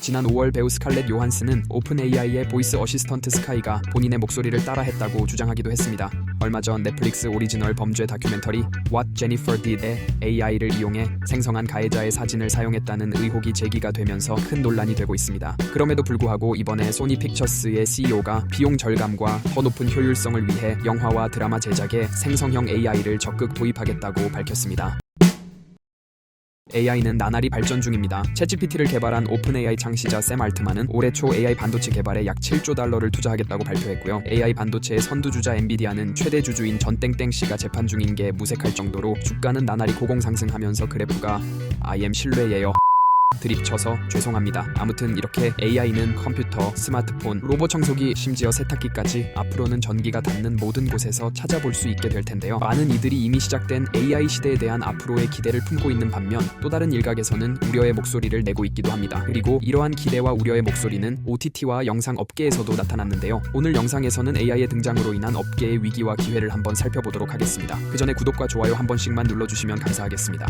지난 5월 배우 스칼렛 요한슨은 오픈 AI의 보이스 어시스턴트 스카이가 본인의 목소리를 따라했다고 주장하기도 했습니다. 얼마 전 넷플릭스 오리지널 범죄 다큐멘터리 What Jennifer Did의 AI를 이용해 생성한 가해자의 사진을 사용했다는 의혹이 제기가 되면서 큰 논란이 되고 있습니다. 그럼에도 불구하고 이번에 소니 픽처스의 CEO가 비용 절감과 더 높은 효율성을 위해 영화와 드라마 제작에 생성형 AI를 적극 도입하겠다고 밝혔습니다. AI는 나날이 발전 중입니다. 챗GPT를 개발한 오픈 AI 창시자 샘 알트만은 올해 초 AI 반도체 개발에 약 7조 달러를 투자하겠다고 발표했고요. AI 반도체의 선두주자 엔비디아는 최대 주주인 전땡땡 씨가 재판 중인 게 무색할 정도로 주가는 나날이 고공상승하면서 그래프가 I am 신뢰예요. 드립쳐서 죄송합니다. 아무튼 이렇게 AI는 컴퓨터, 스마트폰, 로봇 청소기, 심지어 세탁기까지 앞으로는 전기가 닿는 모든 곳에서 찾아볼 수 있게 될 텐데요. 많은 이들이 이미 시작된 AI 시대에 대한 앞으로의 기대를 품고 있는 반면 또 다른 일각에서는 우려의 목소리를 내고 있기도 합니다. 그리고 이러한 기대와 우려의 목소리는 OTT와 영상 업계에서도 나타났는데요. 오늘 영상에서는 AI의 등장으로 인한 업계의 위기와 기회를 한번 살펴보도록 하겠습니다. 그 전에 구독과 좋아요 한 번씩만 눌러주시면 감사하겠습니다.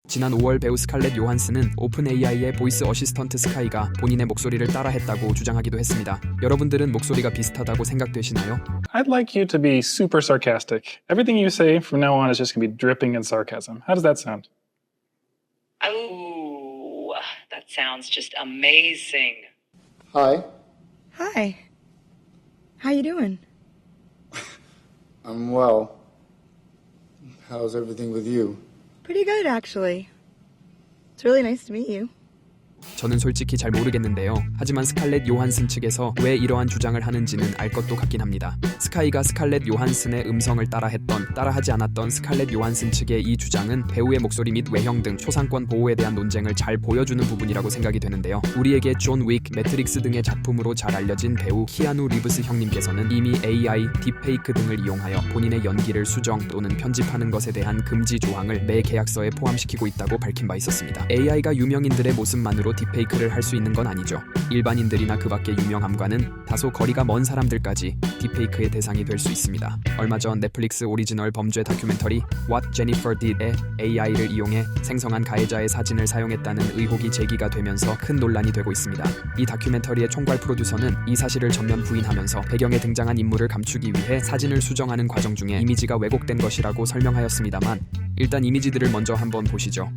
지난 5월 배우 스칼렛 요한슨은 오픈 AI의 보이스 어시스턴트 스카이가 본인의 목소리를 따라했다고 주장하기도 했습니다. 여러분들은 목소리가 비슷하다고 생각되시나요? I'd like you to be super sarcastic. Everything you say from now on is just going to be dripping in sarcasm. How does that sound? Oh, that sounds just amazing. Hi, Hi. How you doing? I'm well. How's everything with you? Pretty good, actually. It's really nice to meet you. 저는 솔직히 잘 모르겠는데요. 하지만 스칼렛 요한슨 측에서 왜 이러한 주장을 하는지는 알 것도 같긴 합니다. 스카이가 스칼렛 요한슨의 음성을 따라했던, 따라하지 않았던 스칼렛 요한슨 측의 이 주장은 배우의 목소리 및 외형 등 초상권 보호에 대한 논쟁을 잘 보여주는 부분이라고 생각이 되는데요. 우리에게 존 윅, 매트릭스 등의 작품으로 잘 알려진 배우 키아누 리브스 형님께서는 이미 AI, 딥페이크 등을 이용하여 본인의 연기를 수정 또는 편집하는 것에 대한 금지 조항을 매 계약서에 포함시키고 있다고 밝힌 바 있었습니다. AI가 유명인들의 모습만으로 딥페이크를 할 수 있는 건 아니죠. 일반인들이나 그 밖의 유명함과는 다소 거리가 먼 사람들까지 딥페이크의 대상이 될 수 있습니다. 얼마 전 넷플릭스 오리지널 범죄 다큐멘터리 What Jennifer Did의 AI를 이용해 생성한 가해자의 사진을 사용했다는 의혹이 제기가 되면서 큰 논란이 되고 있습니다. 이 다큐멘터리의 총괄 프로듀서는 이 사실을 전면 부인하면서 배경에 등장한 인물을 감추기 위해 사진을 수정하는 과정 중에 이미지가 왜곡된 것이라고 설명하였습니다만 일단 이미지들을 먼저 한번 보시죠.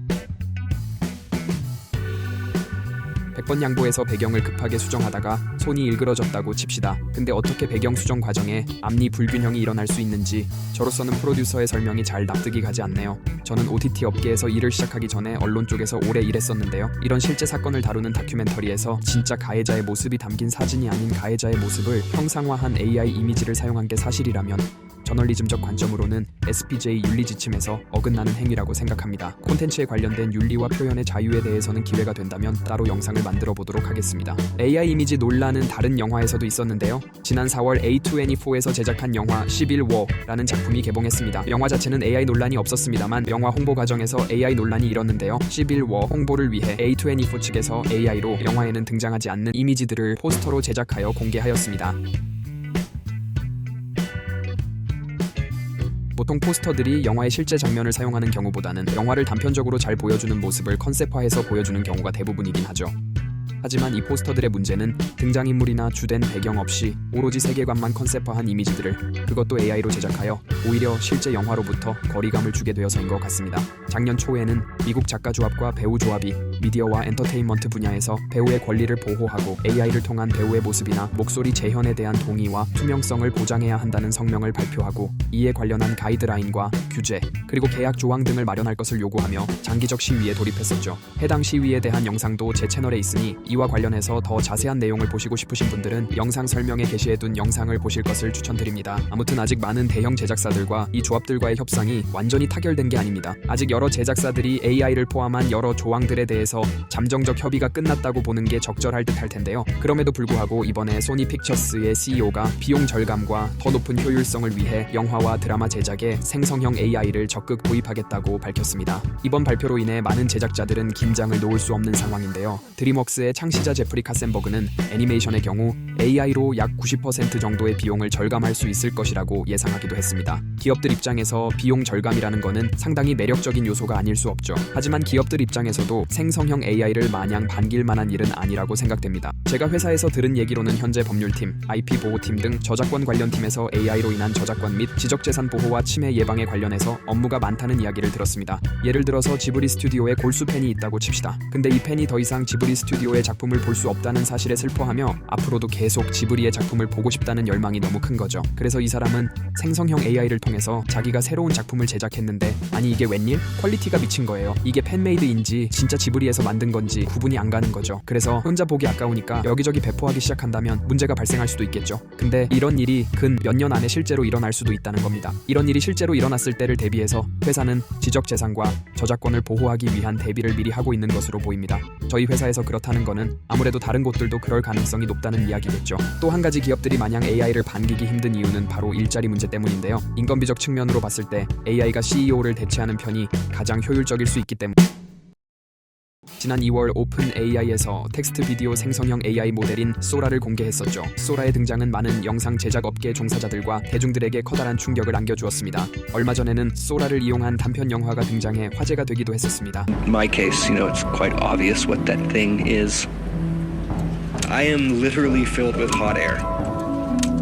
100번 양보해서 배경을 급하게 수정하다가 손이 일그러졌다고 칩시다. 근데 어떻게 배경 수정 과정에 앞니 불균형이 일어날 수 있는지 저로서는 프로듀서의 설명이 잘 납득이 가지 않네요. 저는 OTT 업계에서 일을 시작하기 전에 언론 쪽에서 오래 일했었는데요. 이런 실제 사건을 다루는 다큐멘터리에서 진짜 가해자의 모습이 담긴 사진이 아닌 가해자의 모습을 형상화한 AI 이미지를 사용한 게 사실이라면 저널리즘적 관점으로는 SPJ 윤리 지침에서 어긋나는 행위라고 생각합니다. 콘텐츠에 관련된 윤리와 표현의 자유에 대해서는 기회가 된다면 따로 영상을 만들어 보도록 하겠습니다. AI 이미지 논란은 다른 영화에서도 있었는데요. 지난 4월 A24에서 제작한 영화 시빌 워라는 작품이 개봉했습니다. 영화 자체는 AI 논란이 없었습니다만 영화 홍보 과정에서 AI 논란이 일었는데요. 시빌 워 홍보를 위해 A24 측에서 AI로 영화에는 등장하지 않는 이미지들을 포스터로 제작하여 공개하였습니다. 보통 포스터들이 영화의 실제 장면을 사용하는 경우보다는 영화를 단편적으로 잘 보여주는 모습을 컨셉화해서 보여주는 경우가 대부분이긴 하죠. 하지만 이 포스터들의 문제는 등장인물이나 주된 배경 없이 오로지 세계관만 컨셉화한 이미지들을 그것도 AI로 제작하여 오히려 실제 영화로부터 거리감을 주게 되어서인 것 같습니다. 작년 초에는 미국 작가 조합과 배우 조합이 미디어와 엔터테인먼트 분야에서 배우의 권리를 보호하고 AI를 통한 배우의 모습이나 목소리 재현에 대한 동의와 투명성을 보장해야 한다는 성명을 발표하고 이에 관련한 가이드라인과 규제 그리고 계약 조항 등을 마련할 것을 요구하며 장기적 시위에 돌입했었죠. 해당 시위에 대한 영상도 제 채널에 있으니 이와 관련해서 더 자세한 내용을 보시고 싶으신 분들은 영상 설명에 게시해둔 영상을 보실 것을 추천드립니다. 아무튼 아직 많은 대형 제작사들과 이 조합들과의 협상이 완전히 타결된 게 아닙니다. 아직 여러 제작사들이 AI를 포함한 여러 조항들에 대해서 잠정적 협의가 끝났다고 보는 게 적절할 듯할 텐데요. 그럼에도 불구하고 이번에 소니 픽처스의 CEO가 비용 절감과 더 높은 효율성을 위해 영화와 드라마 제작에 생성형 AI를 적극 도입하겠다고 밝혔습니다. 이번 발표로 인해 많은 제작자들은 긴장을 놓을 수 없는 상황인데요. 드림웍스의 창시자 제프리 카센버그는 애니메이션의 경우 AI로 약 90% 정도의 비용을 절감할 수 있을 것이라고 예상하기도 했습니다. 기업들 입장에서 비용 절감이라는 거는 상당히 매력적인 요소가 아닐 수 없죠. 하지만 기업들 입장에서도 생성 생성형 AI를 마냥 반길 만한 일은 아니라고 생각됩니다. 제가 회사에서 들은 얘기로는 현재 법률팀, IP 보호팀 등 저작권 관련 팀에서 AI로 인한 저작권 및 지적재산 보호와 침해 예방에 관련해서 업무가 많다는 이야기를 들었습니다. 예를 들어서 지브리 스튜디오에 골수 팬이 있다고 칩시다. 근데 이 팬이 더 이상 지브리 스튜디오의 작품을 볼 수 없다는 사실에 슬퍼하며 앞으로도 계속 지브리의 작품을 보고 싶다는 열망이 너무 큰 거죠. 그래서 이 사람은 생성형 AI를 통해서 자기가 새로운 작품을 제작했는데 아니 이게 웬일? 퀄리티가 미친 거예요. 이게 팬메이드인지 진짜 지브리에서 만든 건지 구분이 안 가는 거죠. 그래서 혼자 보기 아까우니까 여기저기 배포하기 시작한다면 문제가 발생할 수도 있겠죠. 근데 이런 일이 근 몇 년 안에 실제로 일어날 수도 있다는 겁니다. 이런 일이 실제로 일어났을 때를 대비해서 회사는 지적재산과 저작권을 보호하기 위한 대비를 미리 하고 있는 것으로 보입니다. 저희 회사에서 그렇다는 거는 아무래도 다른 곳들도 그럴 가능성이 높다는 이야기겠죠. 또 한 가지 기업들이 마냥 AI를 반기기 힘든 이유는 바로 일자리 문제 때문인데요. 인건비적 측면으로 봤을 때 AI가 CEO를 대체하는 편이 가장 효율적일 수 있기 때문. 지난 2월 오픈 AI에서 텍스트 비디오 생성형 AI 모델인 소라를 공개했었죠. 소라의 등장은 많은 영상 제작 업계 종사자들과 대중들에게 커다란 충격을 안겨주었습니다. 얼마 전에는 소라를 이용한 단편 영화가 등장해 화제가 되기도 했었습니다. In my case, it's quite obvious what that thing is. I am literally filled with hot air.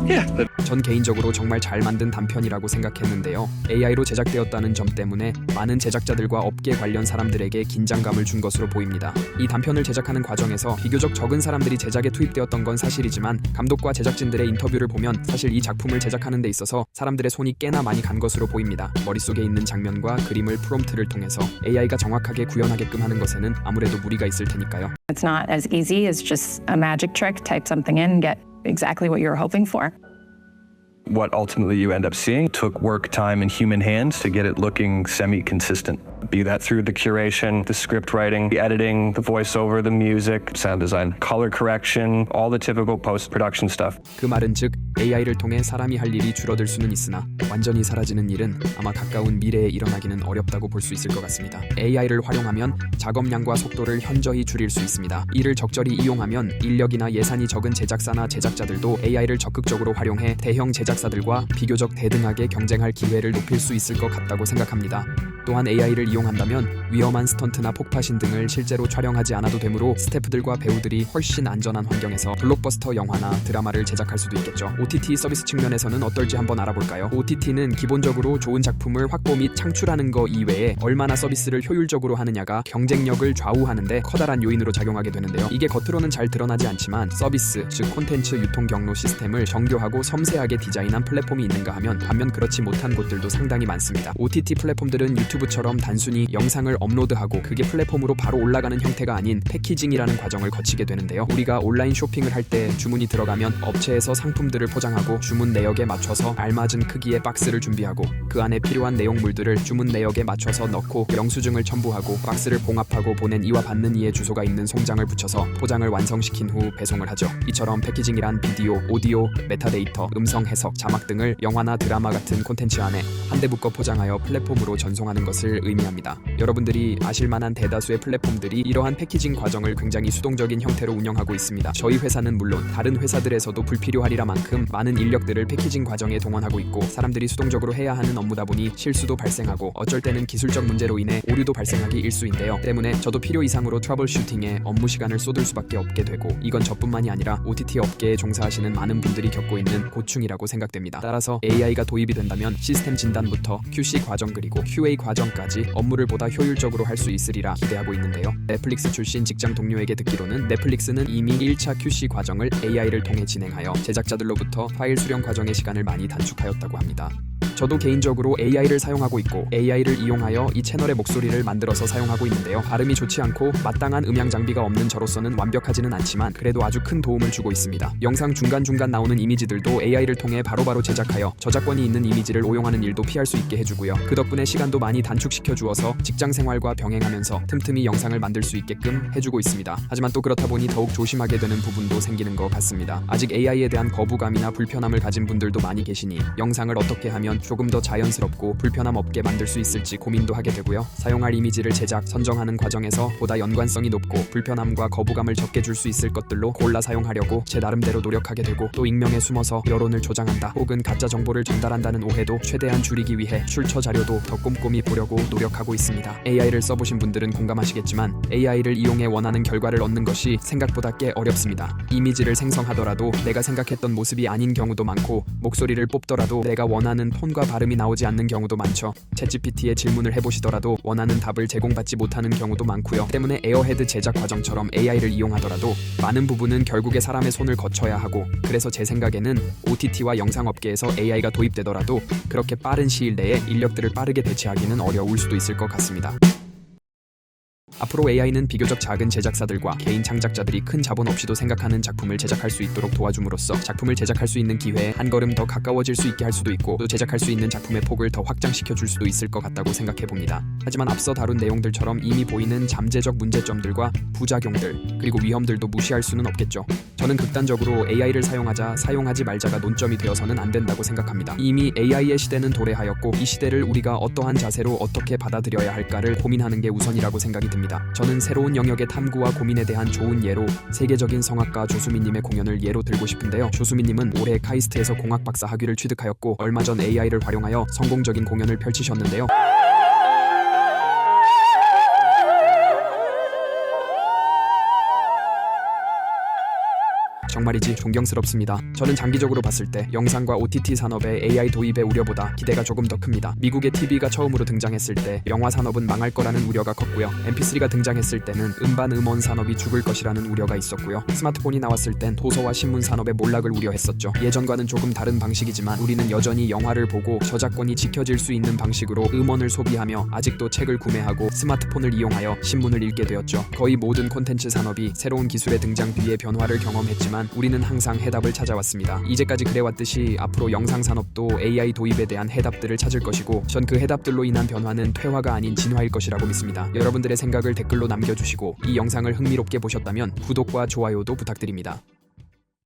Yeah. 전 개인적으로 정말 잘 만든 단편이라고 생각했는데요. AI로 제작되었다는 점 때문에 많은 제작자들과 업계 관련 사람들에게 긴장감을 준 것으로 보입니다. 이 단편을 제작하는 과정에서 비교적 적은 사람들이 제작에 투입되었던 건 사실이지만 감독과 제작진들의 인터뷰를 보면 사실 이 작품을 제작하는 데 있어서 사람들의 손이 꽤나 많이 간 것으로 보입니다. 머릿속에 있는 장면과 그림을 프롬프트를 통해서 AI가 정확하게 구현하게끔 하는 것에는 아무래도 무리가 있을 테니까요. It's not as easy as just a magic trick, type something in, get exactly what you're hoping for. What ultimately you end up seeing took work, time, and human hands to get it looking semi-consistent. Be that through the curation, the script writing, the editing, the voiceover, the music, sound design, color correction, all the typical post-production stuff. 그 말은 즉 AI를 통해 사람이 할 일이 줄어들 수는 있으나 완전히 사라지는 일은 아마 가까운 미래에 일어나기는 어렵다고 볼 수 있을 것 같습니다. AI를 활용하면 작업량과 속도를 현저히 줄일 수 있습니다. 이를 적절히 이용하면 인력이나 예산이 적은 제작사나 제작자들도 AI를 적극적으로 활용해 대형 제작사들과 비교적 대등하게 경쟁할 기회를 높일 수 있을 것 같다고 생각합니다. 또한 AI를 이용한다면 위험한 스턴트나 폭파신 등을 실제로 촬영하지 않아도 되므로 스태프들과 배우들이 훨씬 안전한 환경에서 블록버스터 영화나 드라마를 제작할 수도 있겠죠. OTT 서비스 측면에서는 어떨지 한번 알아볼까요? OTT는 기본적으로 좋은 작품을 확보 및 창출하는 거 이외에 얼마나 서비스를 효율적으로 하느냐가 경쟁력을 좌우하는데 커다란 요인으로 작용하게 되는데요. 이게 겉으로는 잘 드러나지 않지만 서비스, 즉 콘텐츠 유통 경로 시스템을 정교하고 섬세하게 디자인한 플랫폼이 있는가 하면 반면 그렇지 못한 곳들도 상당히 많습니다. OTT 플랫폼들은 유튜브처럼 단순히 영상을 업로드하고 그게 플랫폼으로 바로 올라가는 형태가 아닌 패키징이라는 과정을 거치게 되는데요. 우리가 온라인 쇼핑을 할 때 주문이 들어가면 업체에서 상품들을 포장하고 주문 내역에 맞춰서 알맞은 크기의 박스를 준비하고 그 안에 필요한 내용물들을 주문 내역에 맞춰서 넣고 영수증을 첨부하고 박스를 봉합하고 보낸 이와 받는 이의 주소가 있는 송장을 붙여서 포장을 완성시킨 후 배송을 하죠. 이처럼 패키징이란 비디오, 오디오, 메타데이터, 음성 해석, 자막 등을 영화나 드라마 같은 콘텐츠 안에 한데 묶어 포장하여 플랫폼으로 전송하는 것을 의미합니다. 여러분들이 아실만한 대다수의 플랫폼들이 이러한 패키징 과정을 굉장히 수동적인 형태로 운영하고 있습니다. 저희 회사는 물론 다른 회사들에서도 불필요하리라 만큼 많은 인력들을 패키징 과정에 동원하고 있고 사람들이 수동적으로 해야 하는 업무다 보니 실수도 발생하고 어쩔 때는 기술적 문제로 인해 오류도 발생하기 일쑤인데요. 때문에 저도 필요 이상으로 트러블 슈팅에 업무 시간을 쏟을 수밖에 없게 되고 이건 저뿐만이 아니라 OTT 업계에 종사하시는 많은 분들이 겪고 있는 고충이라고 생각됩니다. 따라서 AI가 도입이 된다면 시스템 진단부터 QC 과정 그리고 QA 과정까지 업무를 보다 효율적으로 할 수 있으리라 기대하고 있는데요. 넷플릭스 출신 직장 동료에게 듣기로는 넷플릭스는 이미 1차 QC 과정을 AI를 통해 진행하여 제작자들로부터 파일 수령 과정의 시간을 많이 단축하였다고 합니다. 저도 개인적으로 AI를 사용하고 있고 AI를 이용하여 이 채널의 목소리를 만들어서 사용하고 있는데요. 발음이 좋지 않고 마땅한 음향 장비가 없는 저로서는 완벽하지는 않지만 그래도 아주 큰 도움을 주고 있습니다. 영상 중간중간 나오는 이미지들도 AI를 통해 바로바로 제작하여 저작권이 있는 이미지를 오용하는 일도 피할 수 있게 해주고요. 그 덕분에 시간도 많이 단축시켜 주어서 직장 생활과 병행하면서 틈틈이 영상을 만들 수 있게끔 해주고 있습니다. 하지만 또 그렇다 보니 더욱 조심하게 되는 부분도 생기는 것 같습니다. 아직 AI에 대한 거부감이나 불편함을 가진 분들도 많이 계시니 영상을 어떻게 하면 조금 더 자연스럽고 불편함 없게 만들 수 있을지 고민도 하게 되고요. 사용할 이미지를 제작, 선정하는 과정에서 보다 연관성이 높고 불편함과 거부감을 적게 줄 수 있을 것들로 골라 사용하려고 제 나름대로 노력하게 되고, 또 익명에 숨어서 여론을 조장한다 혹은 가짜 정보를 전달한다는 오해도 최대한 줄이기 위해 출처 자료도 더 꼼꼼히 보려고 노력하고 있습니다. AI를 써보신 분들은 공감하시겠지만 AI를 이용해 원하는 결과를 얻는 것이 생각보다 꽤 어렵습니다. 이미지를 생성하더라도 내가 생각했던 모습이 아닌 경우도 많고, 목소리를 뽑더라도 내가 원하는 톤과 발음이 나오지 않는 경우도 많죠. 챗GPT에 질문을 해보시더라도 원하는 답을 제공받지 못하는 경우도 많고요. 때문에 에어헤드 제작 과정처럼 AI를 이용하더라도 많은 부분은 결국에 사람의 손을 거쳐야 하고, 그래서 제 생각에는 OTT와 영상업계에서 AI가 도입되더라도 그렇게 빠른 시일 내에 인력들을 빠르게 대체하기는 어려울 수도 있을 것 같습니다. 앞으로 AI는 비교적 작은 제작사들과 개인 창작자들이 큰 자본 없이도 생각하는 작품을 제작할 수 있도록 도와줌으로써 작품을 제작할 수 있는 기회에 한 걸음 더 가까워질 수 있게 할 수도 있고, 또 제작할 수 있는 작품의 폭을 더 확장시켜 줄 수도 있을 것 같다고 생각해봅니다. 하지만 앞서 다룬 내용들처럼 이미 보이는 잠재적 문제점들과 부작용들, 그리고 위험들도 무시할 수는 없겠죠. 저는 극단적으로 AI를 사용하지 말자가 논점이 되어서는 안 된다고 생각합니다. 이미 AI의 시대는 도래하였고, 이 시대를 우리가 어떠한 자세로 어떻게 받아들여야 할까를 고민하는 게 우선이라고 생각이 듭니다. 저는 새로운 영역의 탐구와 고민에 대한 좋은 예로 세계적인 성악가 조수민님의 공연을 예로 들고 싶은데요. 조수민님은 올해 카이스트에서 공학 박사 학위를 취득하였고, 얼마 전 AI를 활용하여 성공적인 공연을 펼치셨는데요. 정말이지 존경스럽습니다. 저는 장기적으로 봤을 때 영상과 OTT 산업의 AI 도입의 우려보다 기대가 조금 더 큽니다. 미국의 TV가 처음으로 등장했을 때 영화 산업은 망할 거라는 우려가 컸고요. MP3가 등장했을 때는 음반 음원 산업이 죽을 것이라는 우려가 있었고요. 스마트폰이 나왔을 땐 도서와 신문 산업의 몰락을 우려했었죠. 예전과는 조금 다른 방식이지만 우리는 여전히 영화를 보고 저작권이 지켜질 수 있는 방식으로 음원을 소비하며, 아직도 책을 구매하고 스마트폰을 이용하여 신문을 읽게 되었죠. 거의 모든 콘텐츠 산업이 새로운 기술의 등장 뒤에 변화를 경험했지만 우리는 항상 해답을 찾아왔습니다. 이제까지 그래왔듯이 앞으로 영상 산업도 AI 도입에 대한 해답들을 찾을 것이고, 전 그 해답들로 인한 변화는 퇴화가 아닌 진화일 것이라고 믿습니다. 여러분들의 생각을 댓글로 남겨주시고, 이 영상을 흥미롭게 보셨다면 구독과 좋아요도 부탁드립니다.